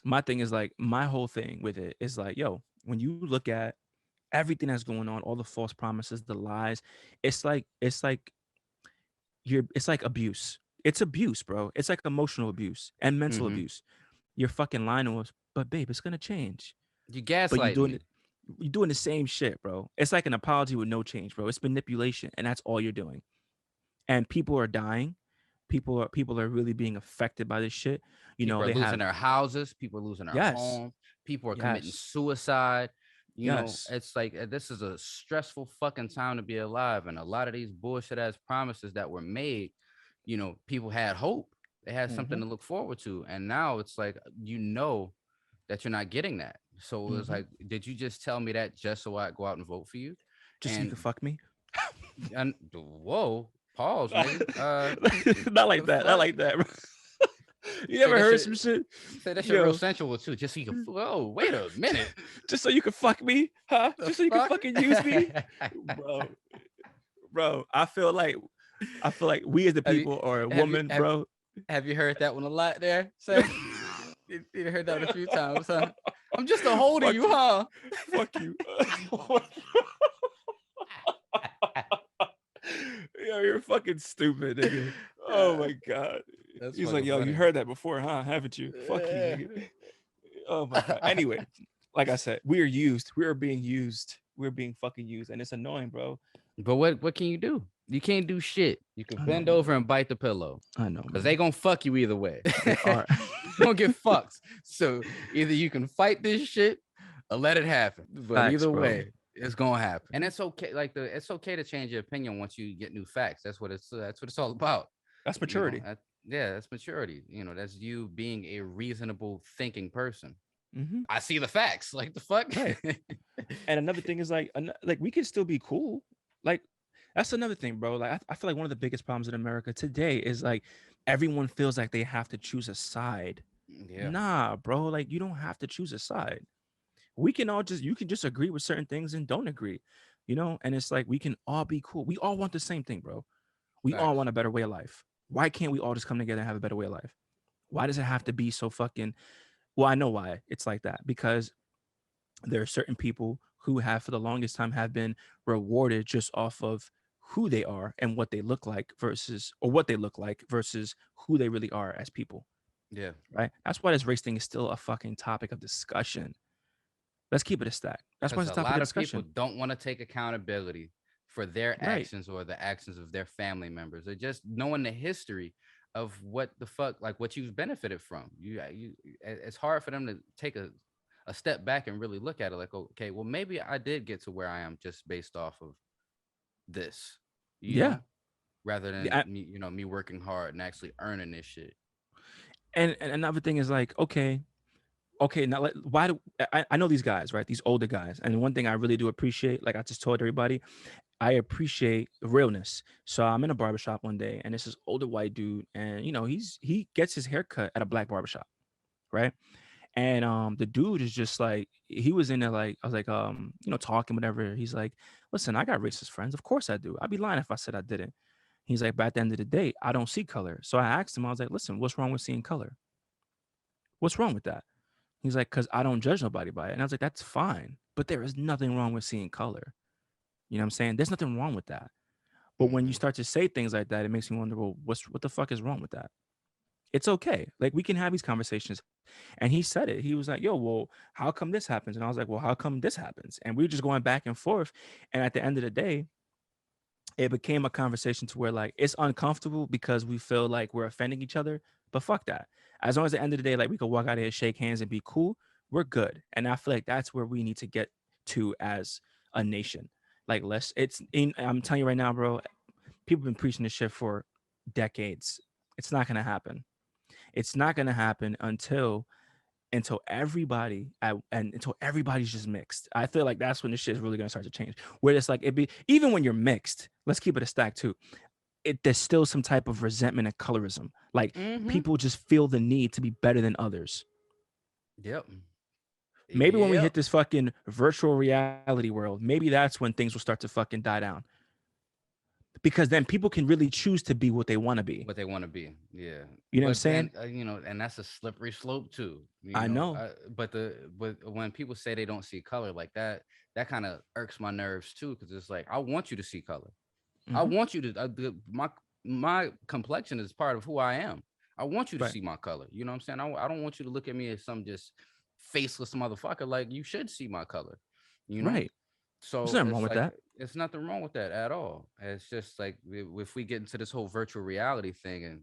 My thing is like my whole thing with it is like, yo, when you look at everything that's going on, all the false promises, the lies, it's like it's like abuse. It's abuse, bro. It's like emotional abuse and mental Mm-hmm. abuse. You're fucking lying to us, but babe, it's gonna change. You But gaslighting me. you're doing the same shit, bro. It's like an apology with no change, bro. It's manipulation, and that's all you're doing. And people are dying. People are really being affected by this shit. You People know, are they losing have their houses. People are losing their yes, home. People are committing yes, suicide. yes. It's like this is a stressful fucking time to be alive. And a lot of these bullshit ass promises that were made, people had hope. They had something Mm-hmm, to look forward to. And now it's like, that you're not getting that. So it was mm-hmm. like, did you just tell me that just so I go out and vote for you? Just so you can And, fuck me. whoa, pause, nigga. Not like The that. Not fuck? like that, bro. You Say never that heard shit. some shit, Say that shit real yo? sensual too, just so you can. Whoa, wait a minute. Just so you can fuck me, huh? The Just so you can fuck? fucking use me, bro. Bro, I feel like we as the have you people or a have you woman, have, bro. have you heard that one a lot there? Say you heard that one a few times, huh? I'm just a holder Fuck you, you. huh? Fuck you. Yo, you're fucking stupid, nigga. Oh my god. That's He's like, fucking yo, you funny. heard that before, huh? Haven't you? Fuck you, nigga. Oh my god. Anyway, like I said, we are used. We are being used. We're being fucking used, and it's annoying, bro. But what can you do? You can't do shit. You can I know, bend man. over and bite the pillow. I know, Because man. they gonna fuck you either way. They are. You're gonna get fucked. So either you can fight this shit or let it happen. But Facts, either bro. way, it's gonna happen. And it's okay. It's okay to change your opinion once you get new facts. That's what it's all about. That's maturity. Yeah, that's maturity. That's you being a reasonable thinking person. Mm-hmm. I see the facts. Like the fuck. Right. And another thing is like we can still be cool. Like that's another thing, bro. Like I feel like one of the biggest problems in America today is like everyone feels like they have to choose a side. Yeah. Nah, bro. Like you don't have to choose a side. You can just agree with certain things and don't agree, And it's like we can all be cool. We all want the same thing, bro. We all Facts. want a better way of life. Why can't we all just come together and have a better way of life? Why does it have to be so fucking? Well, I know why it's like that because there are certain people who have for the longest time have been rewarded just off of who they are and what they look like versus who they really are as people, Yeah. right? That's why this race thing is still a fucking topic of discussion. Let's keep it a stack. That's why Because it's a a topic lot of of people discussion. don't want to take accountability for their Right. actions or the actions of their family members. They're just knowing the history of what the fuck, like what you've benefited from. It's hard for them to take a step back and really look at it like, okay, well, maybe I did get to where I am just based off of this, Yeah. rather than me working hard and actually earning this shit. And another thing is like, okay, now why do I know these guys, right? These older guys. And one thing I really do appreciate, like I just told everybody, I appreciate realness. So I'm in a barbershop one day and it's this older white dude, and he gets his hair cut at a black barbershop, right? And the dude is just like, he was in there like, I was like, talking, whatever. He's like, listen, I got racist friends. Of course I do. I'd be lying if I said I didn't. He's like, but at the end of the day, I don't see color. So I asked him, I was like, listen, what's wrong with seeing color? What's wrong with that? He's like, because I don't judge nobody by it. And I was like, that's fine. But there is nothing wrong with seeing color. You know what I'm saying? There's nothing wrong with that. But when you Mm-hmm. start to say things like that, it makes me wonder, well, what the fuck is wrong with that? It's okay. Like we can have these conversations. And he said it. He was like, yo, well, how come this happens? And I was like, well, how come this happens? And we were just going back and forth. And at the end of the day, it became a conversation to where like it's uncomfortable because we feel like we're offending each other. But fuck that. As long as at the end of the day, like we could walk out here, shake hands, and be cool, we're good. And I feel like that's where we need to get to as a nation. Like I'm telling you right now, bro, people have been preaching this shit for decades. It's not gonna happen. It's not gonna happen until everybody's just mixed. I feel like that's when this shit is really gonna start to change. Where it's like it be even when you're mixed, let's keep it a stack too. There's still some type of resentment and colorism. Like Mm-hmm. people just feel the need to be better than others. Yep. Maybe when we Yep. hit this fucking virtual reality world, maybe that's when things will start to fucking die down. Because then people can really choose to be what they want to be. What they want to be. Yeah. You know what I'm But then saying? and that's a slippery slope too. I know. But when people say they don't see color like that, that kind of irks my nerves too, because it's like I want you to see color. I Mm-hmm. want you to my complexion is part of who I am. I want you to Right. see my color. You know what I'm saying? I don't want you to look at me as some just faceless motherfucker. Like you should see my color. You know? Right. There's So nothing wrong it's with like that. it's nothing wrong with that at all. It's just like if we get into this whole virtual reality thing, and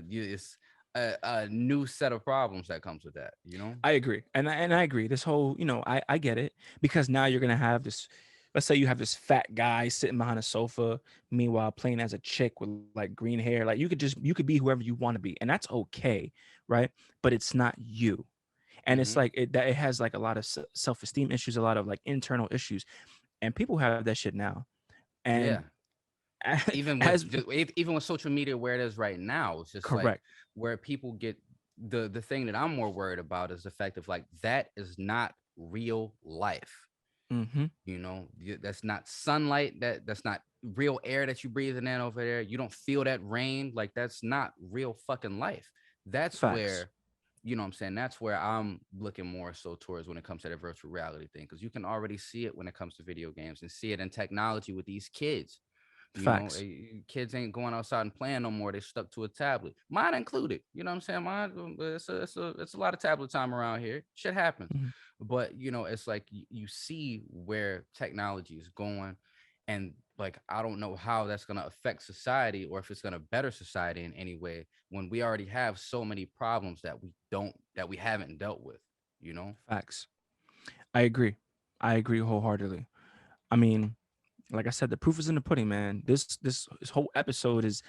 it's a new set of problems that comes with that. You know? I agree. And I agree. This whole, I get it. Because now you're gonna have this, let's say you have this fat guy sitting behind a sofa, meanwhile playing as a chick with like green hair. Like you could be whoever you want to be, and that's okay, right? But it's not you. And it's Mm-hmm. like it has like a lot of self-esteem issues, a lot of like internal issues, and people have that shit now. And Yeah. Even with as even with social media where it is right now, it's just like correct. where people get the thing that I'm more worried about is the fact of like that is not real life. Mm-hmm. That's not sunlight, that's not real air that you breathing in over there. You don't feel that rain. Like that's not real fucking life. That's Facts. where I'm saying, that's where I'm looking more so towards when it comes to the virtual reality thing, because you can already see it when it comes to video games and see it in technology with these kids. Facts. Kids ain't going outside and playing no more. They stuck to a tablet, mine included. You know what I'm saying? Mine, it's a lot of tablet time around here. Shit happens, Mhm. but it's like you see where technology is going, and like I don't know how that's gonna affect society, or if it's gonna better society in any way when we already have so many problems that we haven't dealt with. You know? Facts. I agree. I agree wholeheartedly. I mean, like I said, the proof is in the pudding, man. This whole episode is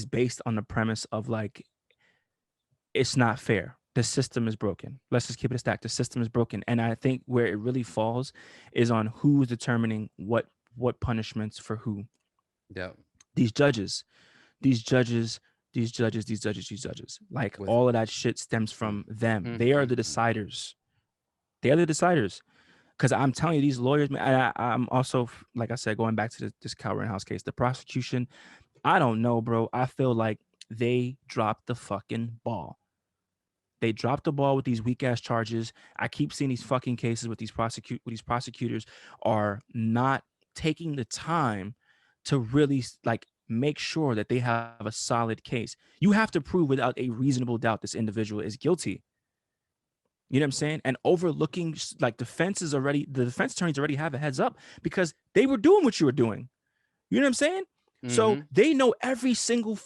based on the premise of like it's not fair. The system is broken. Let's just keep it a stack. The system is broken, and I think where it really falls is on who's determining what punishments for who. Yeah. These judges, these judges, these judges, these judges, these judges. Like With all of that shit stems mm, from them. mm, They are mm, the mm. deciders. They are the deciders. Because I'm telling you, these lawyers, man. I'm also, like I said, going back to this Calvin House case, the prosecution. I don't know, bro. I feel like they dropped the fucking ball. They dropped the ball with these weak ass charges. I keep seeing these fucking cases with these prosecutors are not taking the time to really like make sure that they have a solid case. You have to prove without a reasonable doubt this individual is guilty. You know what I'm saying? And overlooking like the defense attorneys already have a heads up because they were doing what you were doing. You know what I'm saying? So Mm-hmm. they know every single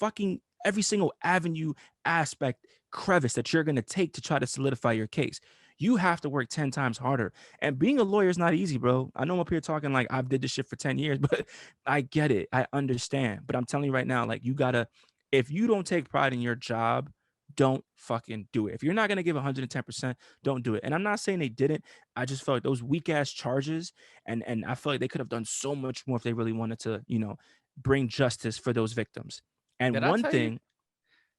avenue, aspect, crevice that you're gonna take to try to solidify your case. You have to work 10 times harder. And being a lawyer is not easy, bro. I know I'm up here talking like I've did this shit for 10 years, but I get it. I understand. But I'm telling you right now, like you gotta, if you don't take pride in your job, don't fucking do it. If you're not gonna give 110%, don't do it. And I'm not saying they didn't. I just felt like those weak ass charges, and I feel like they could have done so much more if they really wanted to, bring justice for those victims. And Did I one tell you? thing,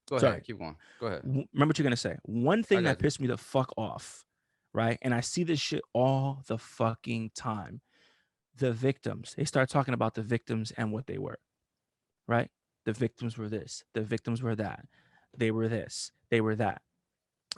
Go sorry, ahead. Keep going. Go ahead. remember what you're gonna say. One I thing that got you. pissed me the fuck off, right? And I see this shit all the fucking time. The victims, they start talking about the victims and what they were, right? The victims were this, the victims were that, they were this, they were that.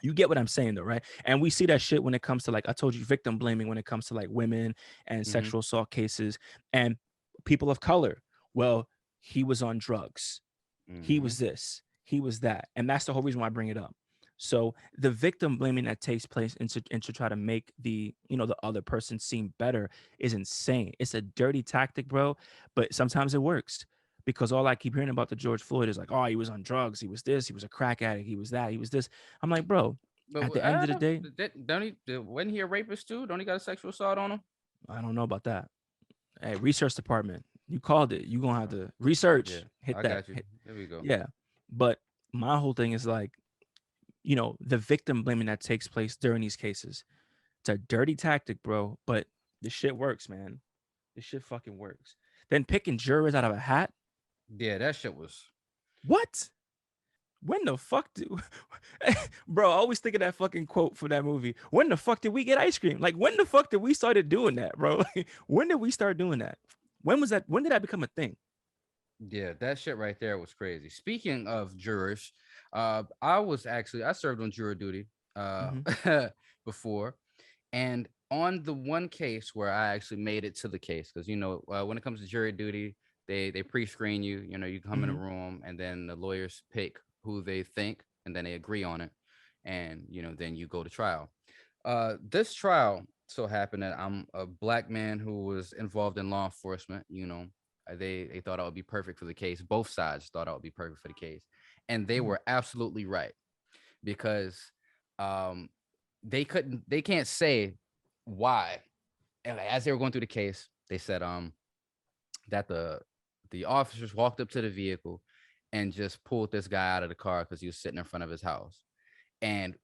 You get what I'm saying though, right? And we see that shit when it comes to like I told you, victim blaming when it comes to like women and Mm-hmm. sexual assault cases and people of color. Well, he was on drugs. He Mm-hmm. was this. He was that. And that's the whole reason why I bring it up. So the victim blaming that takes place and to try to make the, the other person seem better is insane. It's a dirty tactic, bro. But sometimes it works because all I keep hearing about the George Floyd is like, oh, he was on drugs, he was this, he was a crack addict, he was that, he was this. I'm like, bro, But at the end of the day, don't he? Wasn't he a rapist too? Don't he got a sexual assault on him? I don't know about that. Hey, research department, you called it. You gonna have to Yeah, research. Hit I that. got you. There we go. Yeah. But my whole thing is like, the victim blaming that takes place during these cases. It's a dirty tactic, bro. But the shit works, man. This shit fucking works. Then picking jurors out of a hat. Yeah, that shit was. What? When the fuck do bro, I always think of that fucking quote from that movie. When the fuck did we get ice cream? Like when the fuck did we started doing that, bro? When did we start doing that? When did that become a thing? Yeah, that shit right there was crazy. Speaking of jurors, I served on juror duty Mm-hmm. before, and on the one case where I actually made it to the case, because when it comes to jury duty, they pre-screen you. You come in a Mm-hmm. room, and then the lawyers pick who they think, and then they agree on it, and then you go to trial. This trial so happened that I'm a black man who was involved in law enforcement. They thought I would be perfect for the case. Both sides thought I would be perfect for the case, and they Mm-hmm. were absolutely right because um they can't say why. And as they were going through the case, they said that the officers walked up to the vehicle and just pulled this guy out of the car because he was sitting in front of his house. And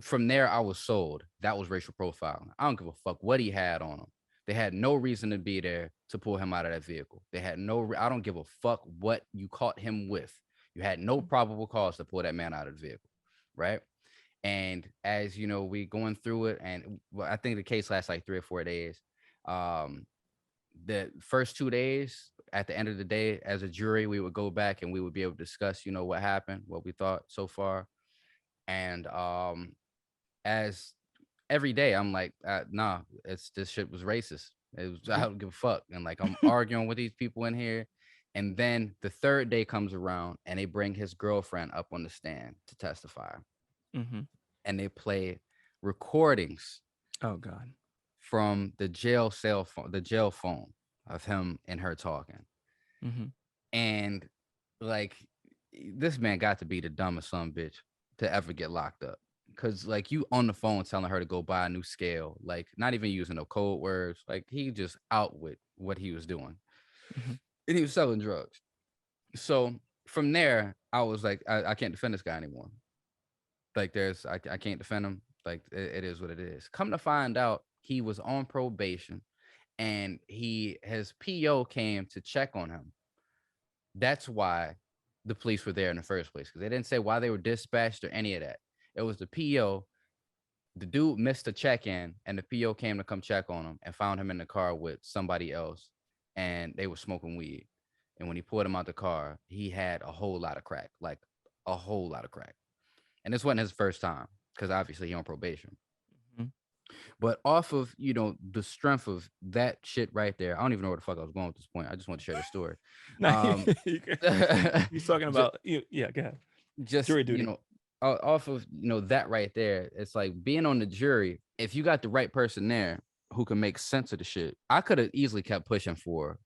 from there, I was sold. That was racial profiling. I don't give a fuck what he had on him. They had no reason to be there to pull him out of that vehicle. They had I don't give a fuck what you caught him with. You had no probable cause to pull that man out of the vehicle, right? And as we going through it, and I think the case lasts like 3 or 4 days. Um, the first 2 days, at the end of the day, as a jury, we would go back and we would be able to discuss, what happened, what we thought so far. And as every day, I'm like, nah, this shit was racist. I don't give a fuck. And like, I'm arguing with these people in here. And then the third day comes around and they bring his girlfriend up on the stand to testify. Mm-hmm. And they play recordings Oh God. from the jail phone of him and her talking. Mm-hmm. And like, this man got to be the dumbest son bitch to ever get locked up. Cause like, you on the phone telling her to go buy a new scale, like not even using no code words. Like, he just out with what he was doing. Mm-hmm. And he was selling drugs. So from there, I was like, I can't defend this guy anymore. Like, I can't defend him. Like, it is what it is. Come to find out, he was on probation, and his PO came to check on him. That's why the police were there in the first place, because they didn't say why they were dispatched or any of that. It was the PO. The dude missed a check-in, and the PO came to come check on him and found him in the car with somebody else, and they were smoking weed. And when he pulled him out the car, he had a whole lot of crack, like a whole lot of crack. And this wasn't his first time, because obviously he on probation. Mm-hmm. But off of the strength of that shit right there, I don't even know where the fuck I was going at this point. I just want to share the story. He's talking about you. Yeah, go ahead. Just Jury duty. Off of that right there, it's like being on the jury. If you got the right person there who can make sense of the shit, I could have easily kept pushing for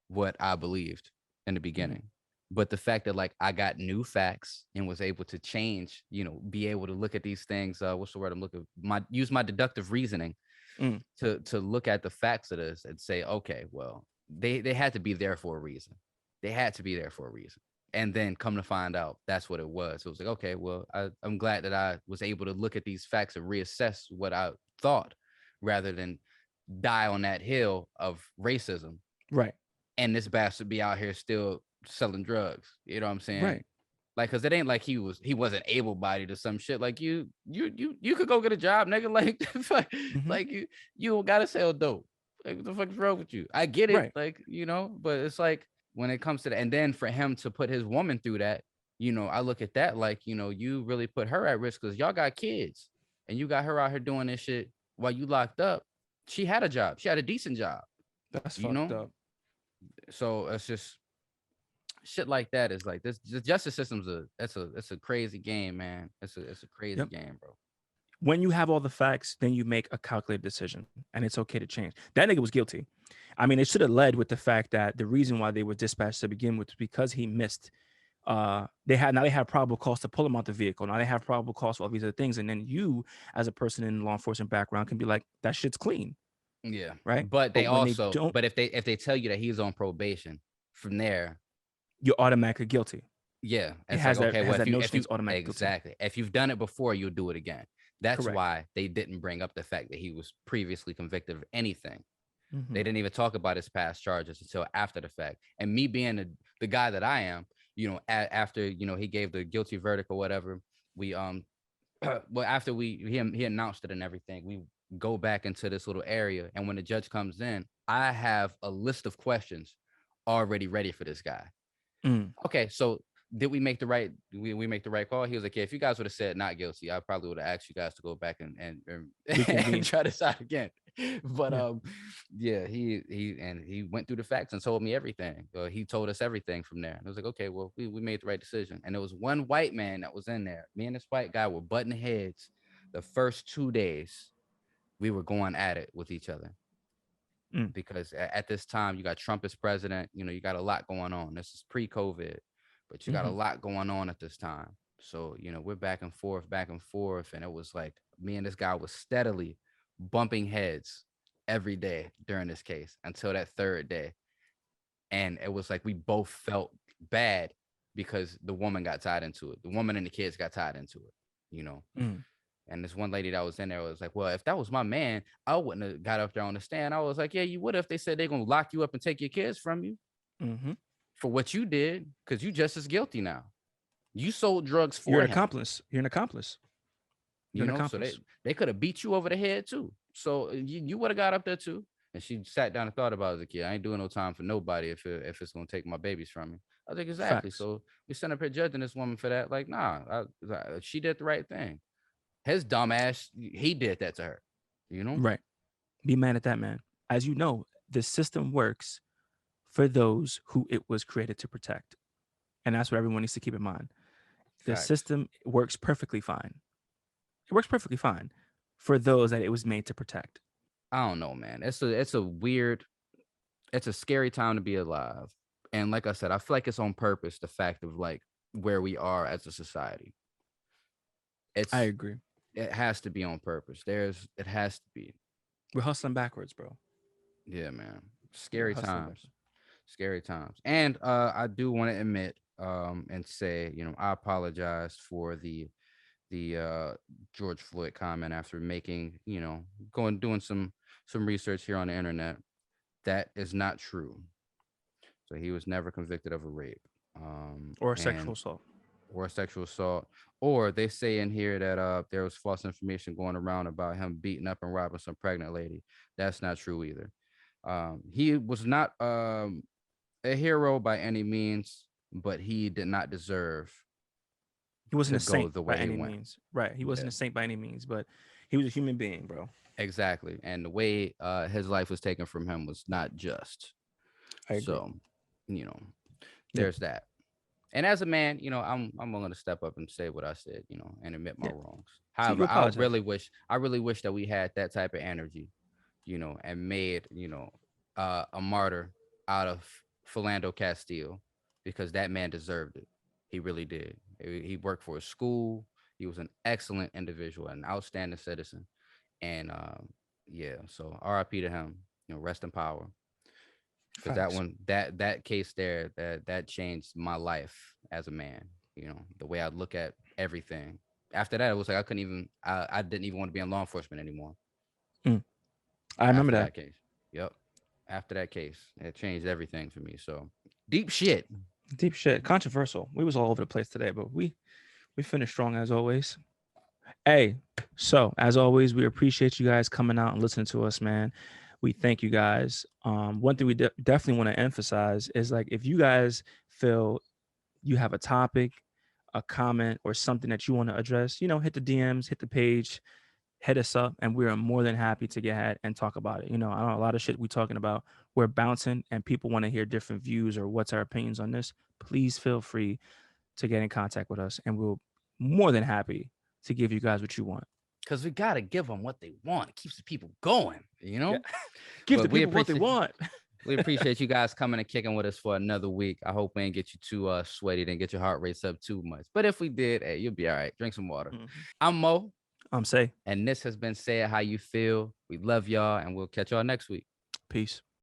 what I believed in the beginning. But the fact that like I got new facts and was able to change, be able to look at these things, what's the word I'm looking, use my deductive reasoning to look at the facts of this and say, okay, well, they had to be there for a reason. They had to be there for a reason. And then come to find out that's what it was. So it was like, okay, well, I'm glad that I was able to look at these facts and reassess what I thought rather than die on that hill of racism. Right. And this bastard be out here still selling drugs. You know what I'm saying? Right. Like, cause it ain't like he wasn't able-bodied or some shit. Like you could go get a job, nigga. Like, like you don't gotta sell dope. Like, what the fuck is wrong with you? I get it, right. like, but it's like when it comes to that, and then for him to put his woman through that, I look at that like, you really put her at risk because y'all got kids and you got her out here doing this shit while you locked up. She had a job. She had a decent job. That's fucked up. So it's just, shit like that is like this. The justice system's it's a crazy game, man. It's a crazy Yep. game, bro. When you have all the facts, then you make a calculated decision, and it's okay to change. That nigga was guilty. I mean, it should have led with the fact that the reason why they were dispatched to begin with was because he missed. They have probable cause to pull him out the vehicle. Now they have probable cause for all these other things, and then you, as a person in law enforcement background, can be like, that shit's clean, Yeah, right? but But they when they also, don't, but if they tell you that he's on probation, from there, you're automatically guilty. yeah, It it's like, has that okay, it has well, that if notion you it's automatic guilty. exactly, if you've done it before, you'll do it again. That's Correct. why they didn't bring up the fact that he was previously convicted of anything. Mm-hmm. They didn't even talk about his past charges until after the fact. And me being the guy that I am, after he gave the guilty verdict or whatever, we well, after he announced it and everything, we go back into this little area, and when the judge comes in, I have a list of questions already ready for this guy. Okay, so did we make the right we make the right call? He was like, yeah, if you guys would have said not guilty, I probably would have asked you guys to go back and try this out again. But yeah, he went through the facts and told me everything. He told us everything from there. And I was like, okay, well, we made the right decision. And there was one white man that was in there. Me and this white guy were butting heads the first 2 days. We were going at it with each other. Because at this time, you got Trump as president. You got a lot going on. This is pre-COVID, but you got a lot going on at this time. So, we're back and forth. And it was like me and this guy was steadily bumping heads every day during this case until that third day. And it was like we both felt bad because the woman got tied into it. The woman and the kids got tied into it. And this one lady that was in there was like, well, if that was my man, I wouldn't have got up there on the stand. I was like, yeah, you would if they said they're going to lock you up and take your kids from you for what you did, because you just as guilty now. You sold drugs for You're an him. accomplice. You're an accomplice. So they could have beat you over the head too. So you would have got up there too. And she sat down and thought about it. I was like, yeah, I ain't doing no time for nobody if it's going to take my babies from me. I was like, exactly. Facts. So we sent up here judging this woman for that. Like, nah, she did the right thing. His dumb ass, he did that to her, Right. Be mad at that man. As you know, the system works for those who it was created to protect. And that's what everyone needs to keep in mind. The system works perfectly fine. It works perfectly fine for those that it was made to protect. I don't know, man. It's a scary time to be alive. And like I said, I feel like it's on purpose, the fact of like where we are as a society. I agree. It has to be on purpose. It has to be. We're hustling backwards, bro. Yeah, man. Scary times. Scary times. And I do want to admit and say, I apologize for the George Floyd comment after making, doing some research here on the internet. That is not true. So he was never convicted of a rape. Or a sexual assault. Or they say in here that there was false information going around about him beating up and robbing some pregnant lady. That's not true either. He was not a hero by any means, but he did not deserve. He wasn't a saint by any means. Right. He wasn't a saint by any means, but he was a human being, bro. Exactly. And the way his life was taken from him was not just. I agree. So, there's that. And as a man, I'm going to step up and say what I said, and admit my wrongs. However, I really wish that we had that type of energy, and made, a martyr out of Philando Castile, because that man deserved it. He really did. He worked for a school. He was an excellent individual, an outstanding citizen. And so RIP to him, rest in power. Because that case there, that changed my life as a man. The way I look at everything. After that, it was like I didn't even want to be in law enforcement anymore. I remember that case. Yep. After that case, it changed everything for me. So deep shit. Controversial. We was all over the place today, but we finished strong as always. Hey, so as always, we appreciate you guys coming out and listening to us, man. We thank you guys. One thing we definitely want to emphasize is, like, if you guys feel you have a topic, a comment, or something that you want to address, hit the DMs, hit the page, hit us up, and we are more than happy to get ahead and talk about it. I know a lot of shit we talking about, we're bouncing and people want to hear different views or what's our opinions on this, please feel free to get in contact with us, and we'll more than happy to give you guys what you want. Because we got to give them what they want. It keeps the people going, you know? Yeah. Give But the people what they want. We appreciate you guys coming and kicking with us for another week. I hope we ain't get you too sweaty, didn't get your heart rates up too much. But if we did, hey, you'll be all right. Drink some water. Mm-hmm. I'm Mo. I'm Say. And this has been Say It How You Feel. We love y'all, and we'll catch y'all next week. Peace.